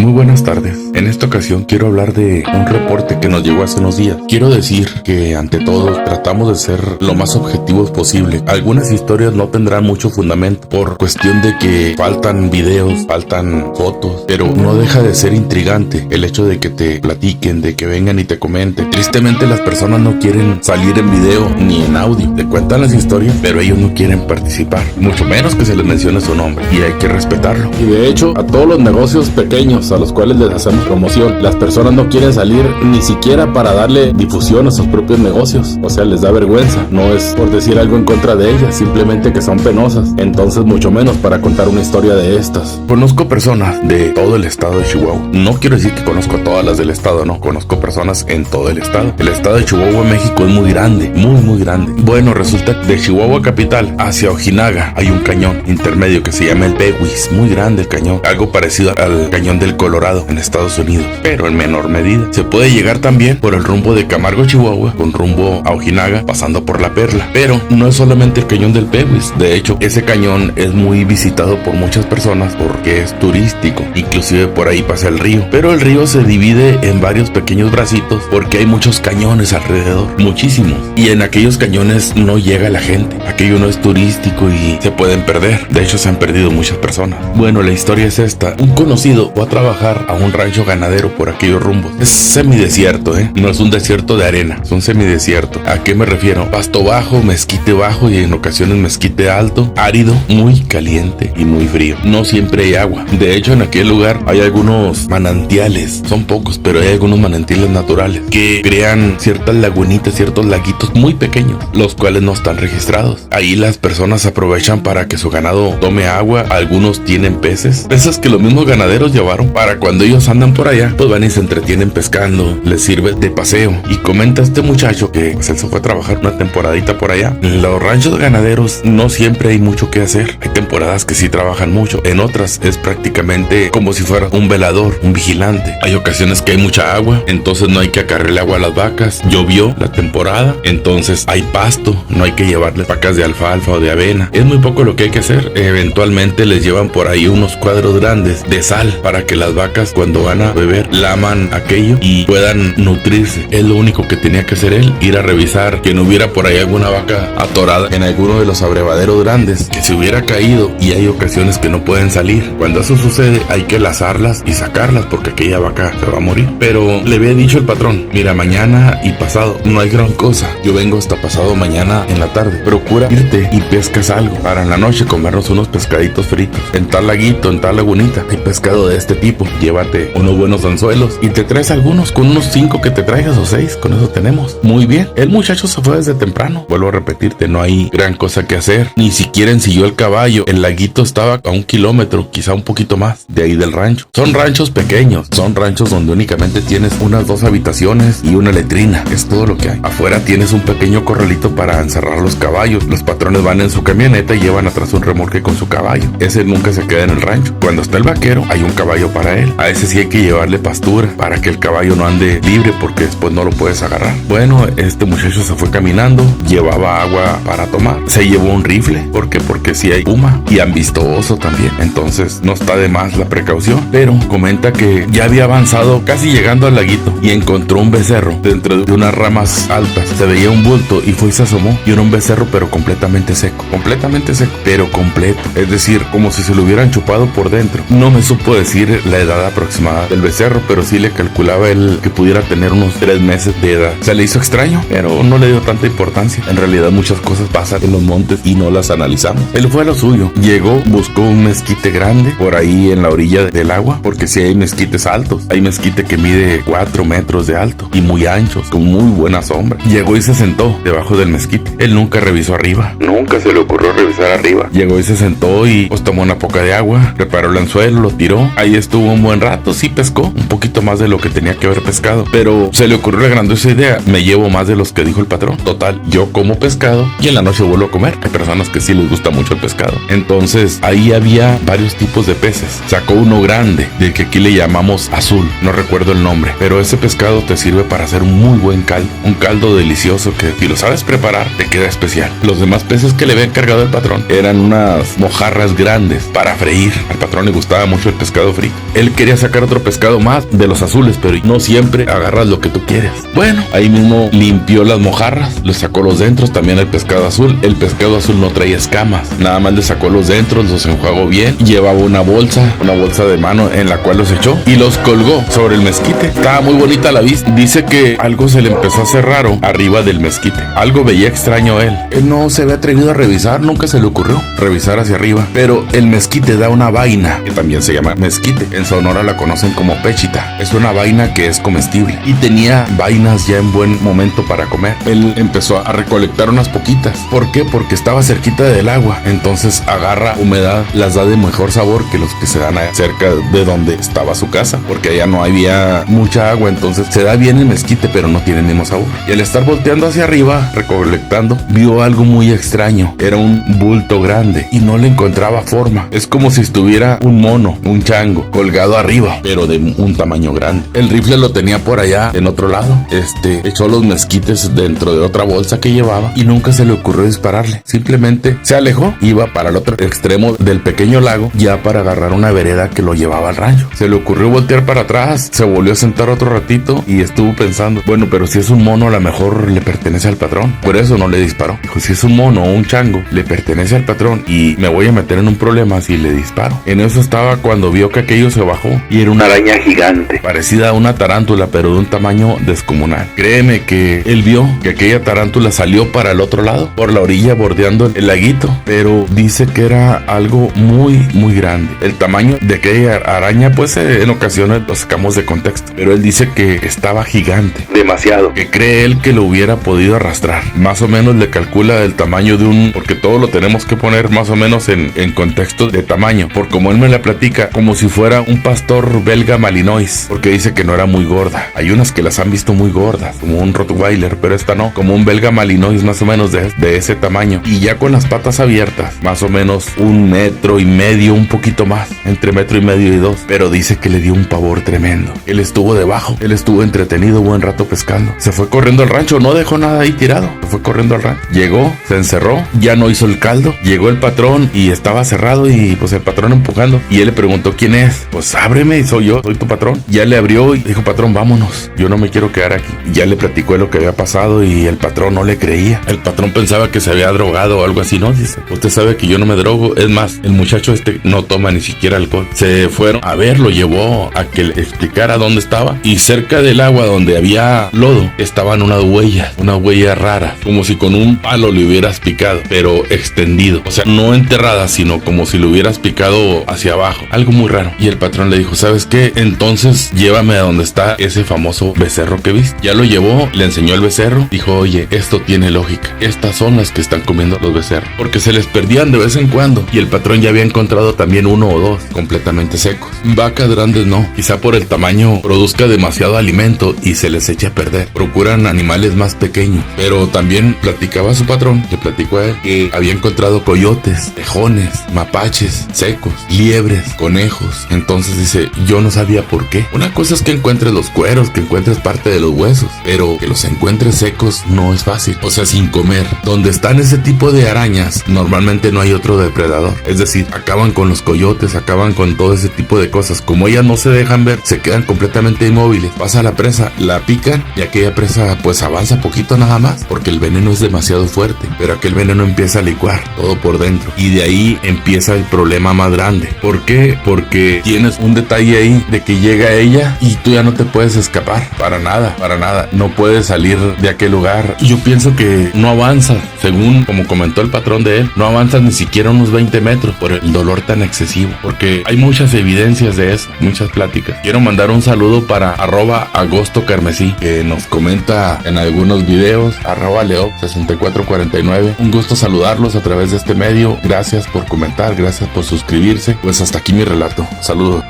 Muy buenas tardes. En esta ocasión quiero hablar de un reporte que nos llegó hace unos días. Quiero decir que ante todo tratamos de ser lo más objetivos posible. Algunas historias no tendrán mucho fundamento por cuestión de que faltan videos, faltan fotos, pero no deja de ser intrigante el hecho de que te platiquen, de que vengan y te comenten. Tristemente las personas no quieren salir en video ni en audio. Te cuentan las historias, pero ellos no quieren participar, mucho menos que se les mencione su nombre, y hay que respetarlo. Y de hecho, a todos los negocios pequeños a los cuales les hacemos promoción, las personas no quieren salir ni siquiera para darle difusión a sus propios negocios. O sea, les da vergüenza. No es por decir algo en contra de ellas, simplemente que son penosas. Entonces mucho menos para contar una historia de estas. Conozco personas de todo el estado de Chihuahua. No quiero decir que conozco a todas las del estado, no. Conozco personas en todo el estado. El estado de Chihuahua, México, es muy grande, muy grande. Bueno, resulta que de Chihuahua capital hacia Ojinaga hay un cañón intermedio que se llama el Pewis. Muy grande el cañón, algo parecido al cañón del Colorado en Estados Unidos, pero en menor medida. Se puede llegar también por el rumbo de Camargo, Chihuahua, con rumbo a Ojinaga, pasando por La Perla. Pero no es solamente el cañón del Pewis. De hecho, ese cañón es muy visitado por muchas personas porque es turístico. Inclusive por ahí pasa el río. Pero el río se divide en varios pequeños bracitos porque hay muchos cañones alrededor, muchísimos. Y en aquellos cañones no llega la gente. Aquello no es turístico y se pueden perder. De hecho, se han perdido muchas personas. Bueno, la historia es esta. Un conocido fue a trabajar a un rancho ganadero por aquellos rumbos. Es semidesierto, no es un desierto de arena, es un semidesierto. ¿A qué me refiero? Pasto bajo, mezquite bajo y en ocasiones mezquite alto, árido, muy caliente y muy frío. No siempre hay agua. De hecho, en aquel lugar hay algunos manantiales, son pocos, pero hay algunos manantiales naturales que crean ciertas lagunitas, ciertos laguitos muy pequeños, los cuales no están registrados. Ahí las personas aprovechan para que su ganado tome agua. Algunos tienen peces que los mismos ganaderos llevaron para cuando ellos andan por allá, pues van y se entretienen pescando, les sirve de paseo. Y comenta este muchacho que pues él se fue a trabajar una temporadita por allá. En los ranchos ganaderos no siempre hay mucho que hacer. Hay temporadas que sí trabajan mucho, en otras es prácticamente como si fuera un velador, un vigilante. Hay ocasiones que hay mucha agua, entonces no hay que acarrearle agua a las vacas. Llovió la temporada, entonces hay pasto, no hay que llevarle pacas de alfalfa o de avena. Es muy poco lo que hay que hacer. Eventualmente les llevan por ahí unos cuadros grandes de sal para que las vacas cuando van a beber laman aquello y puedan nutrirse. Es lo único que tenía que hacer él, ir a revisar que no hubiera por ahí alguna vaca atorada en alguno de los abrevaderos grandes, que se hubiera caído, y hay ocasiones que no pueden salir. Cuando eso sucede hay que lazarlas y sacarlas porque aquella vaca se va a morir. Pero le había dicho el patrón, mira, mañana y pasado no hay gran cosa, yo vengo hasta pasado mañana en la tarde, procura irte y pescas algo para en la noche comernos unos pescaditos fritos en tal laguito, en tal lagunita hay pescado de este tipo, llévate unos buenos anzuelos y te traes algunos. Con unos 5 que te traigas o 6, con eso tenemos. Muy bien, el muchacho se fue desde temprano. Vuelvo a repetirte, no hay gran cosa que hacer, ni siquiera ensilló el caballo. El laguito estaba a 1 kilómetro, quizá un poquito más de ahí del rancho. Son ranchos pequeños, son ranchos donde únicamente tienes unas 2 habitaciones y una letrina, es todo lo que hay. Afuera tienes un pequeño corralito para encerrar los caballos. Los patrones van en su camioneta y llevan atrás un remolque con su caballo. Ese nunca se queda en el rancho. Cuando está el vaquero hay un caballo para él. A ese sí hay que llevarle pastura para que el caballo no ande libre porque después no lo puedes agarrar. Bueno, este muchacho se fue caminando, llevaba agua para tomar, se llevó un rifle porque sí hay puma y han visto oso también, entonces no está de más la precaución. Pero comenta que ya había avanzado casi llegando al laguito y encontró un becerro dentro de unas ramas altas. Se veía un bulto y fue y se asomó y era un becerro pero completamente seco, pero completo, es decir, como si se lo hubieran chupado por dentro. No me supo decir la edad aproximada del becerro, pero sí le calculaba él que pudiera tener unos 3 meses de edad. Se le hizo extraño, pero no le dio tanta importancia. En realidad muchas cosas pasan en los montes y no las analizamos. Él fue a lo suyo, llegó, buscó un mezquite grande por ahí en la orilla del agua, porque sí hay mezquites altos. Hay mezquite que mide 4 metros de alto y muy anchos, con muy buena sombra. Llegó y se sentó debajo del mezquite. Él nunca revisó arriba, nunca se le ocurrió revisar arriba. Llegó y se sentó y pues tomó una poca de agua, preparó el anzuelo, lo tiró. Ahí estuvo un buen rato, sí pescó un poquito más de lo que tenía que haber pescado, pero se le ocurrió la grandiosa idea, me llevo más de los que dijo el patrón. Total, yo como pescado y en la noche vuelvo a comer. Hay personas que sí les gusta mucho el pescado. Entonces ahí había varios tipos de peces. Sacó uno grande, del que aquí le llamamos azul, no recuerdo el nombre, pero ese pescado te sirve para hacer un muy buen caldo, un caldo delicioso que si lo sabes preparar te queda especial. Los demás peces que le había encargado el patrón eran unas mojarras grandes para freír. Al patrón le gustaba mucho el pescado frito. Él él quería sacar otro pescado más de los azules, pero no siempre agarras lo que tú quieres. Bueno, ahí mismo limpió las mojarras, le sacó los dentros, también el pescado azul. El pescado azul no traía escamas, nada más le sacó los dentros, los enjuagó bien, llevaba una bolsa de mano en la cual los echó y los colgó sobre el mezquite. Estaba muy bonita la vista. Dice que algo se le empezó a hacer raro arriba del mezquite. Algo veía extraño él. Él no se había atrevido a revisar, nunca se le ocurrió revisar hacia arriba. Pero el mezquite da una vaina, que también se llama mezquite. En Sonora la conocen como pechita. Es una vaina que es comestible. Y tenía vainas ya en buen momento para comer. Él empezó a recolectar unas poquitas. ¿Por qué? Porque estaba cerquita del agua. Entonces agarra humedad, las da de mejor sabor que los que se dan cerca de donde estaba su casa. Porque allá no había mucha agua. Entonces se da bien el mezquite, pero no tiene el mismo sabor. Y al estar volteando hacia arriba, recolectando, vio algo muy extraño. Era un bulto grande y no le encontraba forma. Es como si estuviera un mono, un chango, colgado arriba, pero de un tamaño grande. El rifle lo tenía por allá en otro lado. Echó los mezquites dentro de otra bolsa que llevaba y nunca se le ocurrió dispararle. Simplemente se alejó, iba para el otro extremo del pequeño lago, ya para agarrar una vereda que lo llevaba al rancho. Se le ocurrió voltear para atrás, se volvió a sentar otro ratito y estuvo pensando, bueno, pero si es un mono, a lo mejor le pertenece al patrón. Por eso no le disparó. Dijo, si es un mono o un chango, le pertenece al patrón y me voy a meter en un problema si le disparo. En eso estaba cuando vio que aquello se bajó y era una araña gigante, parecida a una tarántula, pero de un tamaño descomunal. Créeme que él vio que aquella tarántula salió para el otro lado, por la orilla bordeando el laguito, pero dice que era algo muy, muy grande. El tamaño de aquella araña, pues en ocasiones lo sacamos de contexto, pero él dice que estaba gigante, demasiado, que cree él que lo hubiera podido arrastrar. Más o menos le calcula el tamaño de un, porque todo lo tenemos que poner más o menos en contexto de tamaño, por como él me la platica, como si fuera un pastor belga malinois, porque dice que no era muy gorda. Hay unas que las han visto muy gordas, como un rottweiler, pero esta no, como un belga malinois más o menos de ese tamaño, y ya con las patas abiertas, más o menos 1,5 metros, un poquito más, entre 1,5 metros y 2, pero dice que le dio un pavor tremendo. Él estuvo debajo, él estuvo entretenido buen rato pescando, se fue corriendo al rancho, no dejó nada ahí tirado, se fue corriendo al rancho, llegó, se encerró, ya no hizo el caldo, llegó el patrón y estaba cerrado y pues el patrón empujando, y él le preguntó quién es, pues ábreme, soy yo, soy tu patrón. Ya le abrió y dijo, patrón, vámonos, yo no me quiero quedar aquí. Y ya le platicó lo que había pasado y el patrón no le creía. El patrón pensaba que se había drogado o algo así. No, dice, usted sabe que yo no me drogo, es más, el muchacho no toma ni siquiera alcohol. Se fueron a ver, lo llevó a que le explicara dónde estaba, y cerca del agua donde había lodo estaban unas huellas raras, como si con un palo le hubieras picado, pero extendido, o sea, no enterrada, sino como si lo hubieras picado hacia abajo, algo muy raro. Y el patrón le dijo, ¿sabes qué? Entonces llévame a donde está ese famoso becerro que viste. Ya lo llevó, le enseñó el becerro, dijo, oye, esto tiene lógica, estas son las que están comiendo los becerros, porque se les perdían de vez en cuando, y el patrón ya había encontrado también 1 o 2 completamente secos. Vacas grandes no, quizá por el tamaño produzca demasiado alimento y se les echa a perder. Procuran animales más pequeños, pero también platicaba su patrón, le platicó a él, que había encontrado coyotes, tejones, mapaches secos, liebres, conejos. Entonces dice, yo no sabía por qué. Una cosa es que encuentres los cueros, que encuentres parte de los huesos, pero que los encuentres secos no es fácil, o sea, sin comer. Donde están ese tipo de arañas, normalmente no hay otro depredador, es decir, acaban con los coyotes, acaban con todo ese tipo de cosas. Como ellas no se dejan ver, se quedan completamente inmóviles. Pasa la presa, la pican y aquella presa pues avanza poquito nada más, porque el veneno es demasiado fuerte, pero aquel veneno empieza a licuar todo por dentro, y de ahí empieza el problema más grande. ¿Por qué? Porque tienes un detalle ahí de que llega ella y tú ya no te puedes escapar, para nada, no puedes salir de aquel lugar. Y yo pienso que no avanzas, según como comentó el patrón de él, no avanzas ni siquiera unos 20 metros por el dolor tan excesivo, porque hay muchas evidencias de eso, muchas pláticas. Quiero mandar un saludo para @agostocarmesí, que nos comenta en algunos videos, @leo6449. Un gusto saludarlos a través de este medio. Gracias por comentar, gracias por suscribirse. Pues hasta aquí mi relato. Saludos.